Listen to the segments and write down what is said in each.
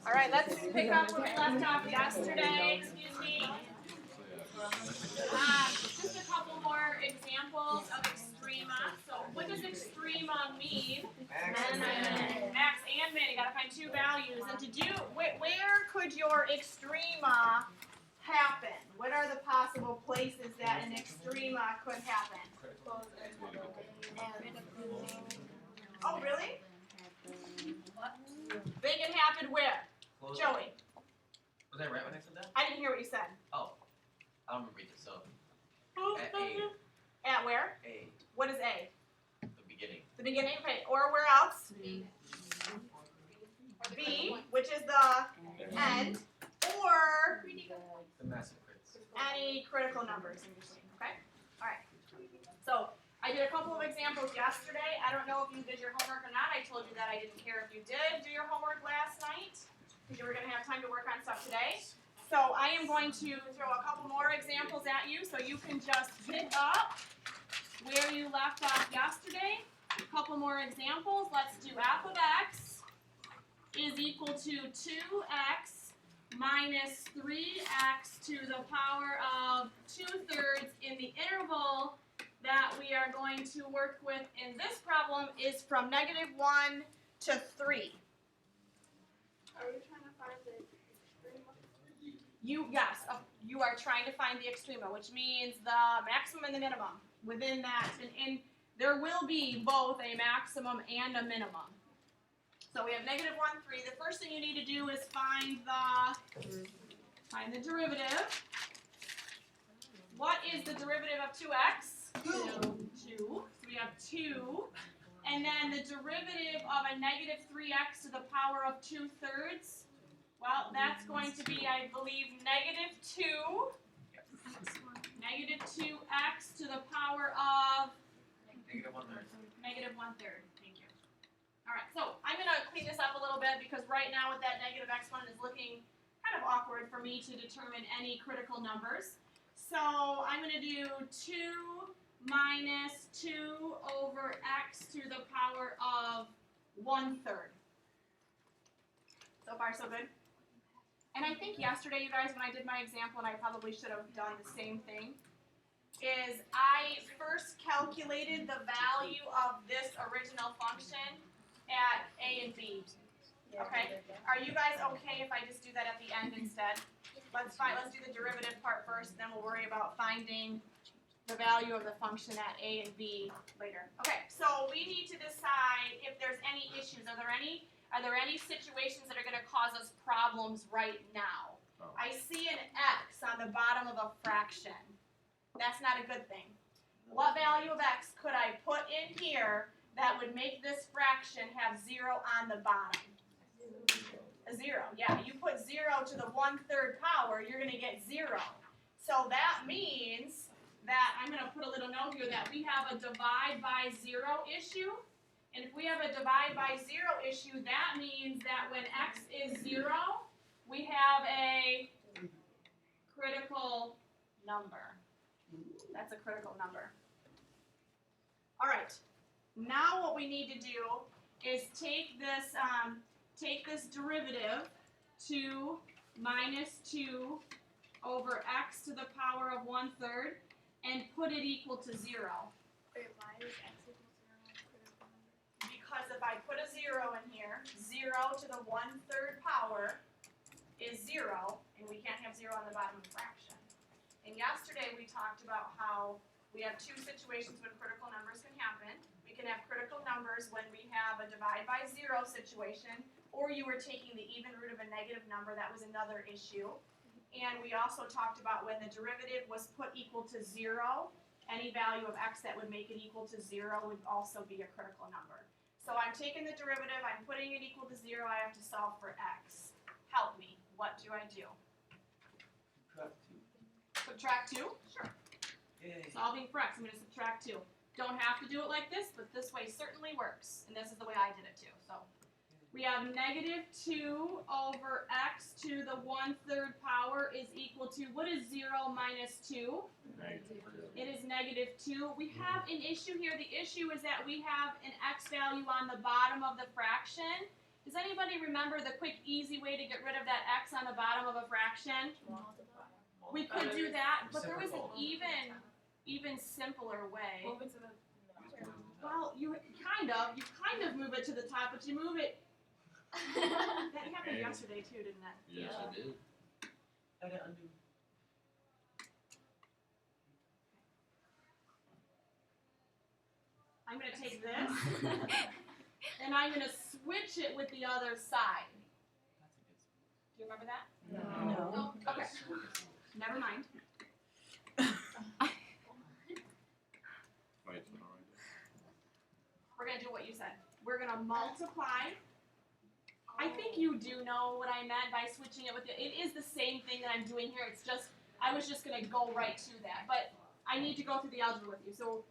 All right, let's pick up where we left off yesterday. Excuse me. Just a couple more examples of extrema. So what does extrema mean? Max and min. You gotta find two values. And to do, where could your extrema happen? What are the possible places that an extrema could happen? Oh, really? They can happen where? Joey. Was I right when I said that? I didn't hear what you said. Oh, I don't remember it. So At A. At where? A. What is A? The beginning. The beginning. Okay. Or where else? B, which is the end. Or The massive crits. any critical numbers in between. Okay. All right. So I did a couple of examples yesterday. I don't know if you did your homework or not. I told you that I didn't care if you did do your homework last night, because you were going to have time to work on stuff today. So I am going to throw a couple more examples at you so you can just pick up where you left off yesterday. A couple more examples. Let's do f of x is equal to 2x minus 3x to the power of 2/3 in the interval that we are going to work with in this problem is from -1 to 3. Are we trying to find the extrema? You are trying to find the extrema, which means the maximum and the minimum within that. And there will be both a maximum and a minimum. So we have -1, 3. The first thing you need to do is find the derivative. What is the derivative of 2x? 2. So we have 2. And then the derivative of a -3x to the power of 2/3. Well, that's going to be, I believe, -2. -2x to the power of -1/3. -1/3. Thank you. All right, so I'm going to clean this up a little bit because right now with that negative exponent is looking kind of awkward for me to determine any critical numbers. So I'm going to do 2 minus 2 over x to the power of 1/3. So far, so good? And I think yesterday, you guys, when I did my example, and I probably should have done the same thing, is I first calculated the value of this original function at a and b. Okay? Are you guys okay if I just do that at the end instead? Let's do the derivative part first, and then we'll worry about finding the value of the function at a and b later. Okay, so we need to decide if there's any issues. Are there any situations that are going to cause us problems right now? Oh. I see an x on the bottom of a fraction. That's not a good thing. What value of x could I put in here that would make this fraction have 0 on the bottom? A 0. Yeah, you put 0 to the 1/3 power, you're going to get 0. So that means that I'm going to put a little note here that we have a divide by 0 issue. And if we have a divide by 0 issue, that means that when x is 0, we have a critical number. That's a critical number. All right. Now what we need to do is take this derivative, 2 minus 2 over x to the power of 1/3, and put it equal to 0. Wait, why is x equal to 0 a critical number? Because if I put a 0 in here, 0 to the 1/3 power is 0, and we can't have 0 on the bottom of the fraction. And yesterday we talked about how we have two situations when critical numbers can happen. We can have critical numbers when we have a divide by 0 situation, or you were taking the even root of a negative number. That was another issue. And we also talked about when the derivative was put equal to 0, any value of x that would make it equal to 0 would also be a critical number. So I'm taking the derivative, I'm putting it equal to 0, I have to solve for x. Help me. What do I do? Subtract 2? Sure. Yay. Solving for x, I'm going to subtract 2. Don't have to do it like this, but this way certainly works. And this is the way I did it too. So we have -2 over x to the 1/3 power is equal to, what is 0 minus 2? It is -2. We have an issue here. The issue is that we have an x value on the bottom of the fraction, Does anybody remember the quick, easy way to get rid of that x on the bottom of a fraction? We could do that, but there was an even simpler way. Well, you kind of move it to the top, but you move it. That happened yesterday too, didn't it? Yes, I did. I gotta undo. I'm gonna take this, and I'm gonna switch it with the other side. Do you remember that? No. Oh, okay. Never mind. Right, so all right. We're gonna do what you said. We're gonna multiply. I think you do know what I meant by switching it with it. It is the same thing that I'm doing here. It's just, I was just gonna go right to that. But I need to go through the algebra with you. So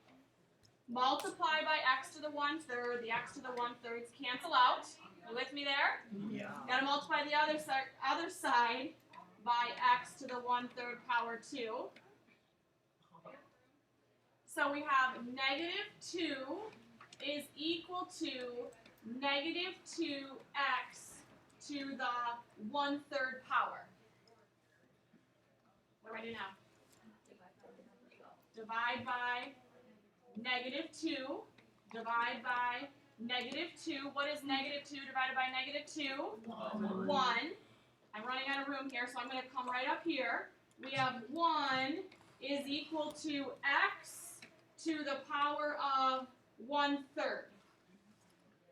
multiply by x to the 1/3. The x to the 1/3 cancel out. You with me there? Yeah. Gotta multiply the other side by x to the 1/3 power 2. So we have -2 is equal to -2x to the 1/3 power. What do I do now? Divide by -2. Divide by -2. What is -2 divided by -2? 1. I'm running out of room here, so I'm going to come right up here. We have 1 is equal to x to the power of 1/3.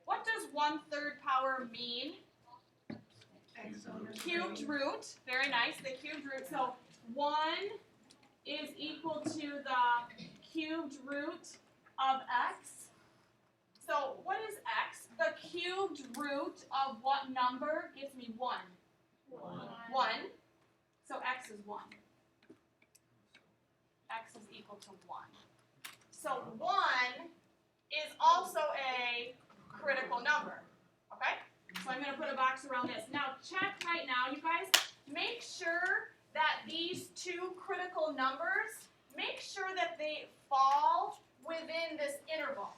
What does 1/3 power mean? Cubed root. Very nice, the cubed root. So 1 is equal to the cubed root of x. So what is x? The cubed root of what number gives me 1? 1. So x is 1. X is equal to 1. So 1 is also a critical number. Okay? So I'm going to put a box around this. Now check right now, you guys. Make sure that these two critical numbers, make sure that they fall within this interval.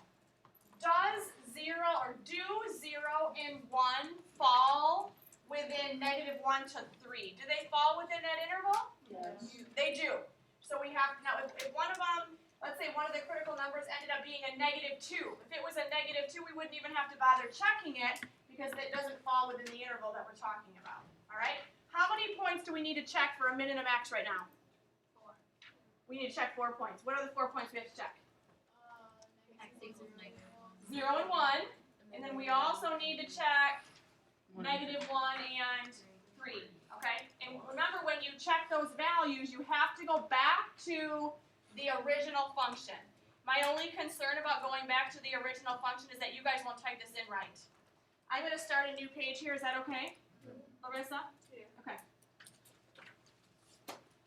Does 0 or do 0 and 1 fall within -1 to 3? Do they fall within that interval? Yes. They do. So we have, now if one of them, let's say one of the critical numbers ended up being a -2. If it was a -2, we wouldn't even have to bother checking it because it doesn't fall within the interval that we're talking about. All right? How many points do we need to check for a min and a max right now? 4. We need to check 4 points. What are the 4 points we have to check? X equals -1. 0 and 1. And then we also need to check -1 and 3. Okay? And remember, when you check those values, you have to go back to the original function. My only concern about going back to the original function is that you guys won't type this in right. I'm going to start a new page here. Is that okay? Larissa? Yeah. Okay.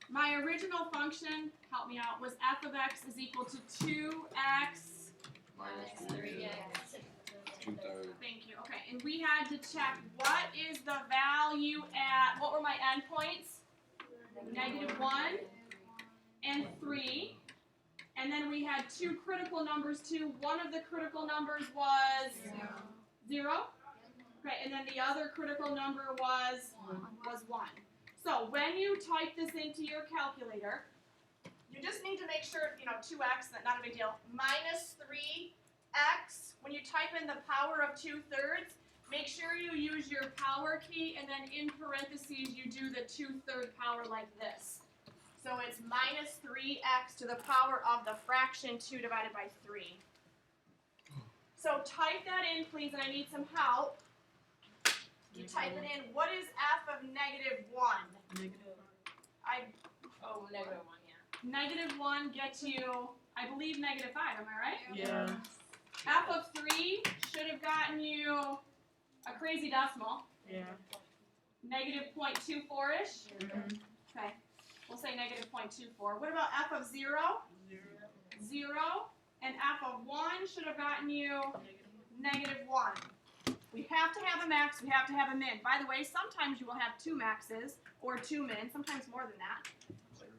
My original function, help me out, was f of x is equal to 2x. Minus -3. 3. Yeah. 2/3. Thank you. Okay, and we had to check what is the value at, what were my endpoints? -1 and 3. And then we had two critical numbers too. One of the critical numbers was 0. Okay, and then the other critical number was 1. So when you type this into your calculator, you just need to make sure, 2x, not a big deal, -3x, when you type in the power of 2/3, make sure you use your power key, and then in parentheses you do the 2/3 power like this. So it's -3x to the power of the fraction 2 divided by 3. So type that in, please, and I need some help. You type it in. What is f of -1? -1 gets you, I believe, -5. Am I right? Yeah. F of 3 should have gotten you a crazy decimal. Yeah. -0.24-ish. Okay. We'll say -0.24. What about f of 0? 0. And f of 1 should have gotten you -1. We have to have a max, we have to have a min. By the way, sometimes you will have 2 maxes or 2 mins, sometimes more than that.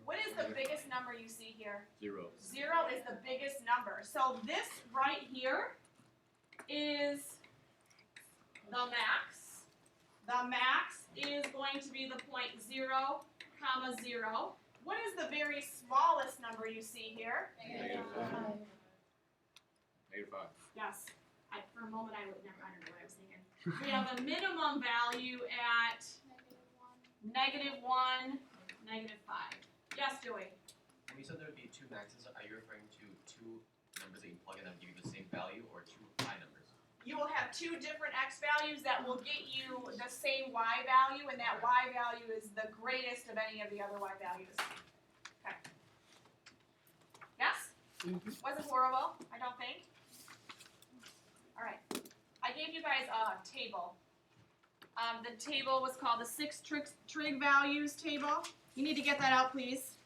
What is the biggest number you see here? 0. 0 is the biggest number. So this right here is the max. The max is going to be the point 0, comma 0. What is the very smallest number you see here? Negative 5. Negative 5. Yes. For a moment, I don't know what I was thinking. We have a minimum value at -1. -1, -5. Yes, Joey. When you said there would be two maxes, are you referring to two numbers that you plug in that give you the same value, or two high numbers? You will have two different x values that will get you the same y value, and that y value is the greatest of any of the other y values. Okay. Yes? Wasn't horrible, I don't think. All right. I gave you guys a table. The table was called the 6 trig values table. You need to get that out, please.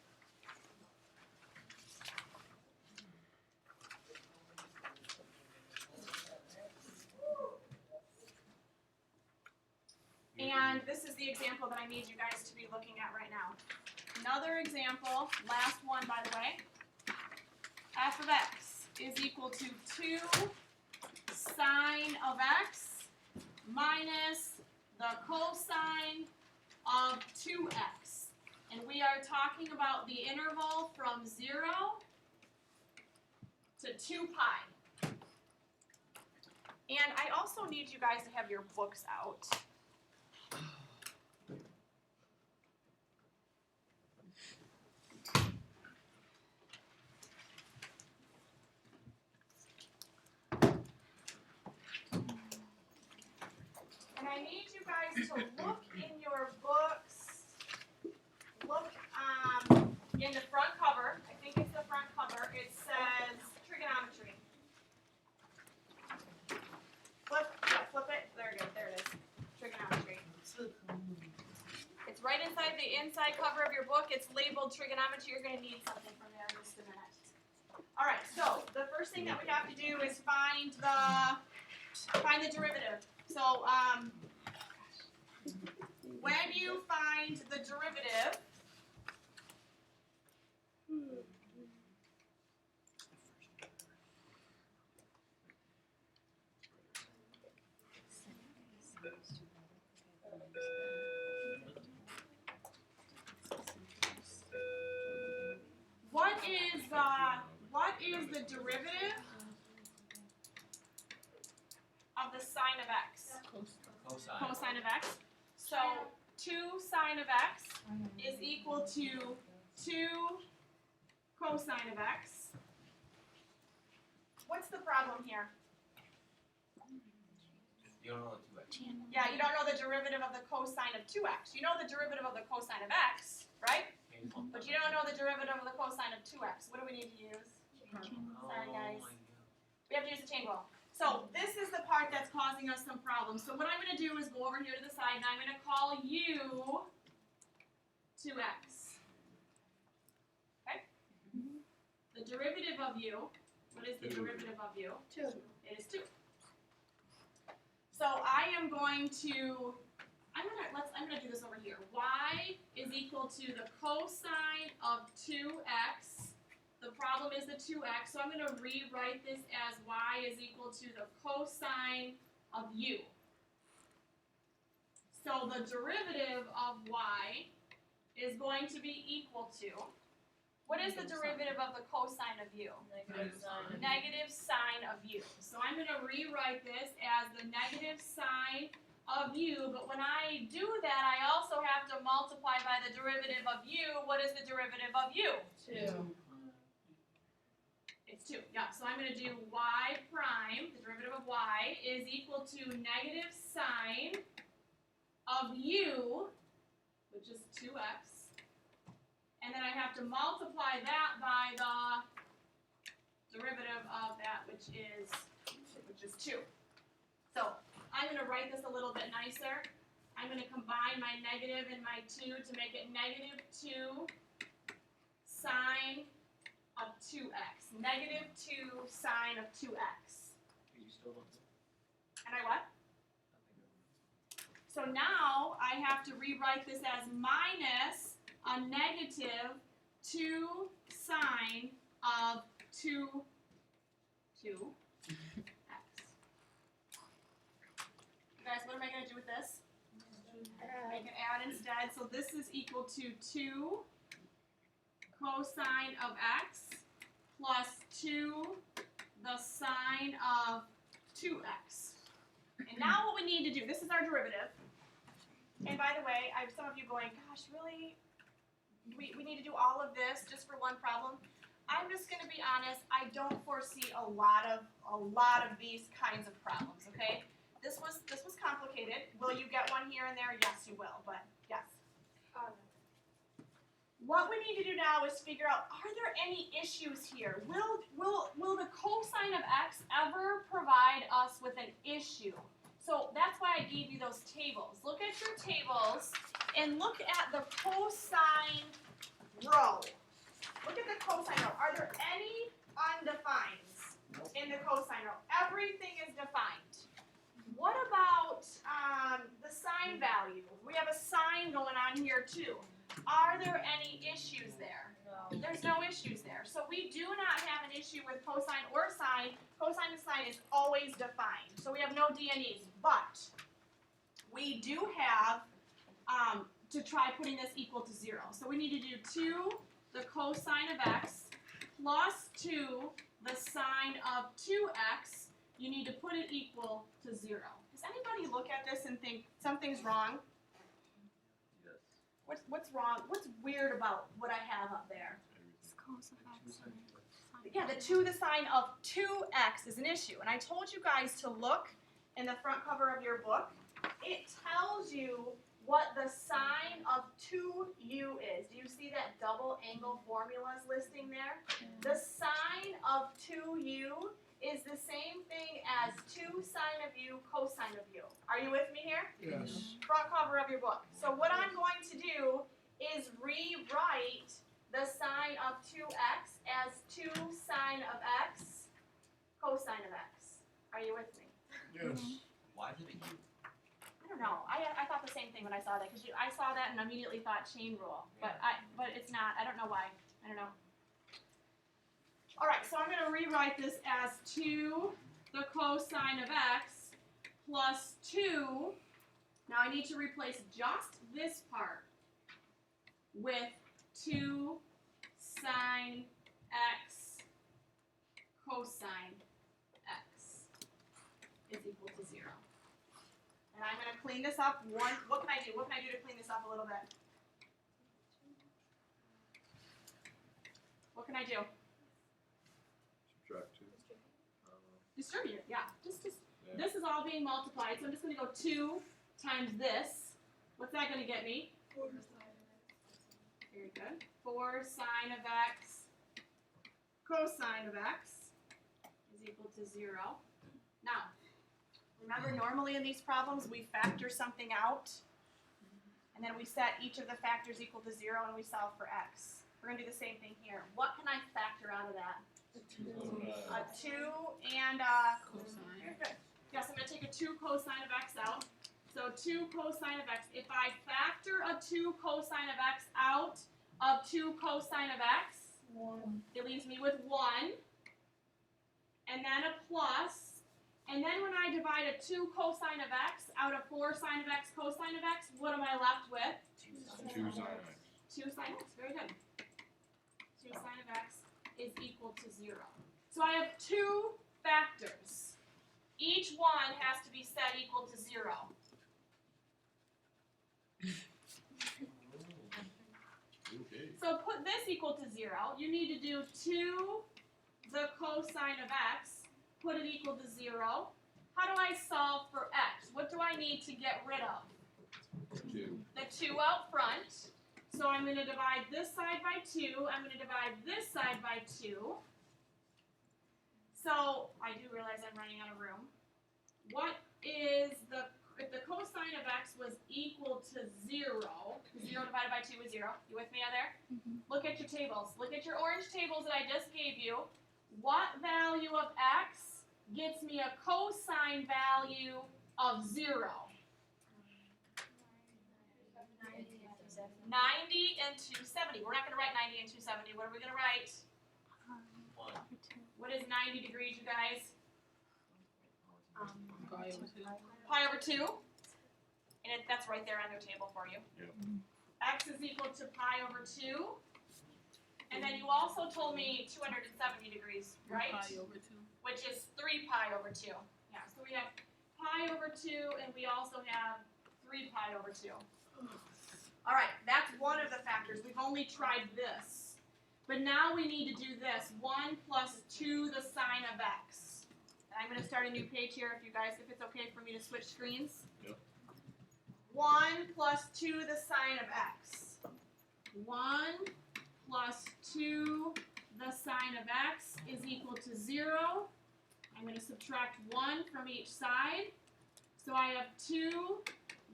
And this is the example that I need you guys to be looking at right now. Another example, last one by the way. F of x is equal to 2 sine of x minus the cosine of 2x. And we are talking about the interval from 0 to 2 pi. And I also need you guys to have your books out. And I need you guys to look in your books, look in the front cover, I think it's the front cover, it says trigonometry. Flip it, there it is, trigonometry. It's right inside the inside cover of your book, it's labeled trigonometry, you're going to need something from there in just a minute. Alright, so the first thing that we have to do is find the derivative. So, when you find the derivative, what is the derivative of the sine of x? Cosine of x. So 2 sine of x is equal to 2 cosine of x. What's the problem here? You don't know the 2x. Yeah, you don't know the derivative of the cosine of 2x. You know the derivative of the cosine of x, right? But you don't know the derivative of the cosine of 2x. What do we need to use? Sorry, guys. We have to use the chain rule. So this is the part that's causing us some problems. So what I'm going to do is go over here to the side, and I'm going to call u 2x. Okay? The derivative of u, what is the derivative of u? 2. It is 2. So I am going to, I'm gonna do this over here. Y is equal to the cosine of 2x. The problem is the 2x, so I'm going to rewrite this as y is equal to the cosine of u. So the derivative of y is going to be equal to, what is the derivative of the cosine of u? Negative sine of u. So I'm going to rewrite this as the negative sine of u, but when I do that, I also have to multiply by the derivative of u. What is the derivative of u? 2. It's 2, yeah. So I'm going to do y prime, the derivative of y, is equal to negative sine of u, which is 2x. And then I have to multiply that by the derivative of that, which is 2. So I'm going to write this a little bit nicer. I'm going to combine my negative and my 2 to make it negative 2 sine of 2x. Negative 2 sine of 2x. You still don't know? And I what? So now I have to rewrite this as minus a negative 2 sine of 2x. Guys, what am I gonna do with this? Make an add instead. So this is equal to 2 cosine of x plus 2 the sine of 2x. And now what we need to do, this is our derivative. And by the way, I have some of you going, gosh, really? We need to do all of this just for one problem? I'm just gonna be honest, I don't foresee a lot of these kinds of problems, okay? This was complicated. Will you get one here and there? Yes, you will, but yes. What we need to do now is figure out, are there any issues here? Will the cosine of x ever provide us with an issue? So that's why I gave you those tables. Look at your tables and look at the cosine row. Look at the cosine row. Are there any undefineds in the cosine row? Everything is defined. What about the sine value? We have a sine going on here too. Are there any issues there? No. There's no issues there. So we do not have an issue with cosine or sine. Cosine and sine is always defined. So we have no DNEs. But we do have to try putting this equal to 0. So we need to do 2 the cosine of x plus 2 the sine of 2x. You need to put it equal to 0. Does anybody look at this and think something's wrong? Yes. What's wrong? What's weird about what I have up there? Yeah, the 2 the sine of 2x is an issue. And I told you guys to look in the front cover of your book. It tells you what the sine of 2u is. Do you see that double angle formulas listing there? The sine of 2u is the same thing as 2 sine of u cosine of u. Are you with me here? Yes. Front cover of your book. So what I'm going to do is rewrite the sine of 2x as 2 sine of x cosine of x. Are you with me? Yes. Why did it u? I don't know. I thought the same thing when I saw that because I saw that and immediately thought chain rule, but it's not. I don't know why. I don't know. All right, so I'm going to rewrite this as 2 the cosine of x plus 2. Now I need to replace just this part with 2 sine x cosine x is equal to 0. And I'm going to clean this up. What can I do? What can I do to clean this up a little bit? What can I do? Subtract 2. Distribute it, yeah. Just Yeah. This is all being multiplied, so I'm just going to go 2 times this. What's that going to get me? Very good. 4 sine of x cosine of x is equal to 0. Now, remember normally in these problems we factor something out, and then we set each of the factors equal to 0 and we solve for x. We're going to do the same thing here. What can I factor out of that? A 2 and Cosine. very good. Yes, I'm going to take a 2 cosine of x out. So 2 cosine of x. If I factor a 2 cosine of x out of 2 cosine of x, it leaves me with 1, and then a plus, and then when I divide a 2 cosine of x out of 4 sine of x cosine of x, what am I left with? 2 sine x. 2 sine x, very good. 2 sine of x is equal to 0. So I have 2 factors. Each one has to be set equal to 0. Okay. So put this equal to 0. You need to do 2 the cosine of x, put it equal to 0. How do I solve for x? What do I need to get rid of? 2. The 2 out front. So I'm going to divide this side by 2. I'm going to divide this side by 2. So I do realize I'm running out of room. What is if the cosine of x was equal to 0, 0 divided by 2 is 0. You with me out there? Look at your tables. Look at your orange tables that I just gave you. What value of x gets me a cosine value of 0? 90 and 270. We're not going to write 90 and 270. What are we going to write? 1. What is 90 degrees, you guys? Pi over 2. Pi over 2. And that's right there on their table for you. Yep. X is equal to pi over 2. And then you also told me 270 degrees, right? Pi over 2. Which is 3 pi over 2. Yeah, so we have pi over 2, and we also have 3 pi over 2. All right, that's one of the factors. We've only tried this. But now we need to do this. 1 plus 2 the sine of x. And I'm going to start a new page here if it's okay for me to switch screens. Yep. 1 plus 2 the sine of x. 1 plus 2 the sine of x is equal to 0. I'm going to subtract 1 from each side. So I have 2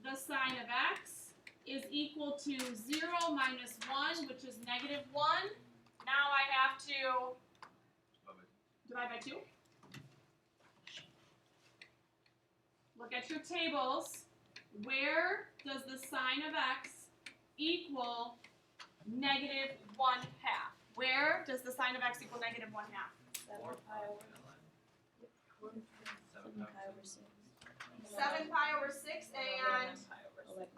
the sine of x is equal to 0 minus 1, which is negative 1. Now I have to divide by 2. Look at your tables. Where does the sine of x equal negative 1/2? Where does the sine of x equal negative 1/2? 4 pi over 7 pi over 6. 7 pi over 6 and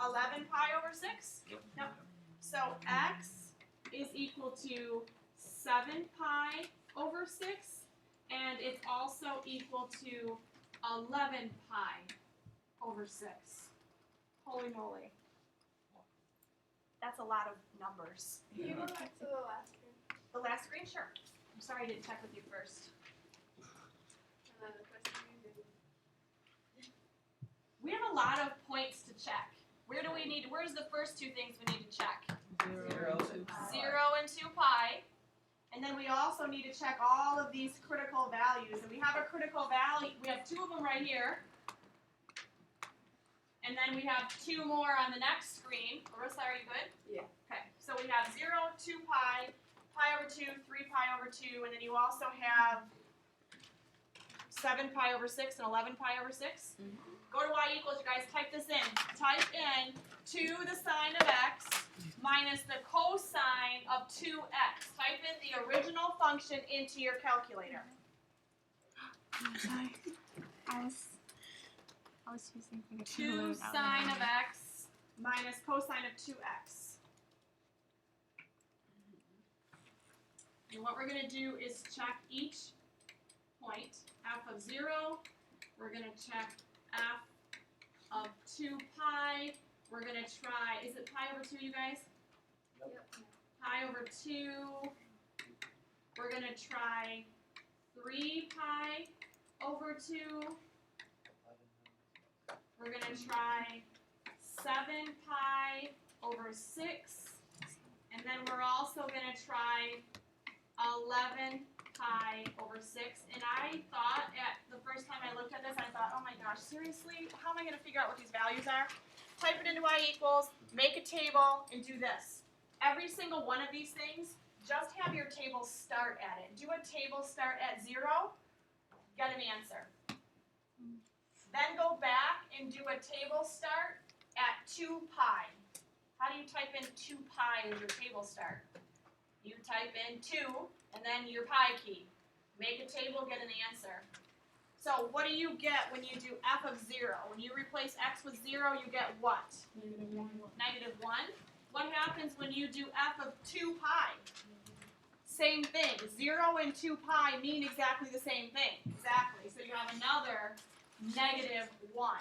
11 pi over 6? Yep. So x is equal to 7 pi over 6, and it's also equal to 11 pi over 6. Holy moly. That's a lot of numbers. Can you go back to the last screen? The last screen? Sure. I'm sorry I didn't check with you first. And then the question you did. We have a lot of points to check. Where's the first two things we need to check? 0 and 2 pi. 0 and 2 pi. And then we also need to check all of these critical values. And we have a critical value. We have 2 of them right here. And then we have 2 more on the next screen. Larissa, are you good? Yeah. Okay. So we have 0, 2 pi, pi over 2, 3 pi over 2, and then you also have 7 pi over 6 and 11 pi over 6. Go to y equals, you guys type this in. Type in 2 the sine of x minus the cosine of 2x. Type in the original function into your calculator. Sorry. I was choosing for the 2 sine of x minus cosine of 2x. And what we're going to do is check each point. F of 0, we're going to check f of 2 pi. We're going to try, is it pi over 2, you guys? Yep. Pi over 2. We're going to try 3 pi over 2. We're going to try 7 pi over 6. And then we're also going to try 11 pi over 6. And I thought, the first time I looked at this, I thought, oh my gosh, seriously? How am I going to figure out what these values are? Type it into y equals, make a table, and do this. Every single one of these things, just have your table start at it. Do a table start at 0, get an answer. Then go back and do a table start at 2 pi. How do you type in 2 pi as your table start? You type in 2 and then your pi key. Make a table, get an answer. So what do you get when you do f of 0? When you replace x with 0, you get what? Negative 1. What happens when you do f of 2 pi? Same thing. 0 and 2 pi mean exactly the same thing. Exactly. So you have another negative 1.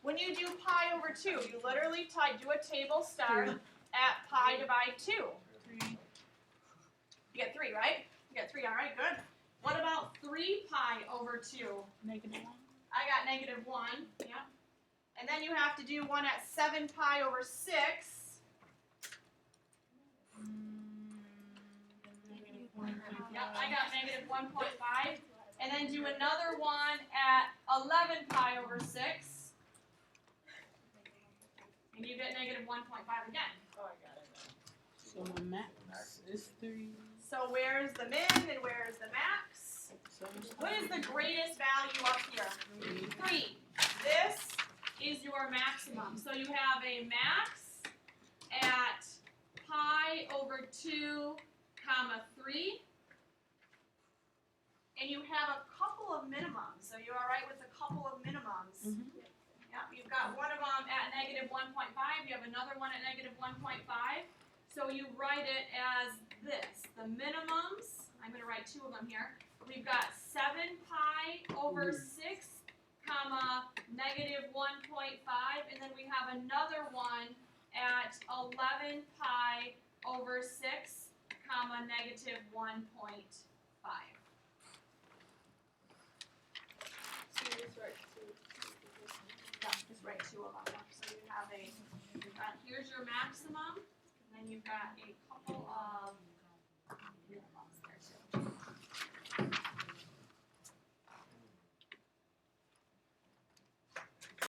When you do pi over 2, you literally do a table start at pi divide 2. You get 3, right? You get 3, all right, good. What about 3 pi over 2? Negative 1. I got negative 1, yeah. And then you have to do one at 7 pi over 6. Yep, I got negative 1.5. And then do another one at 11 pi over 6. And you get negative 1.5 again. So the max is 3. So where's the min and where's the max? What is the greatest value up here? 3. This is your maximum. So you have a max at pi over 2, comma 3. And you have a couple of minimums. So you're all right with a couple of minimums. Mhm. Yep, you've got one of them at negative 1.5, you have another one at negative 1.5. So you write it as this, the minimums, I'm gonna write two of them here. We've got 7 pi over 6, comma, negative 1.5, and then we have another one at 11 pi over 6, comma, negative 1.5. So you just write two. Yeah, just write two of them. So you have here's your maximum, and then you've got a couple of minimums there too.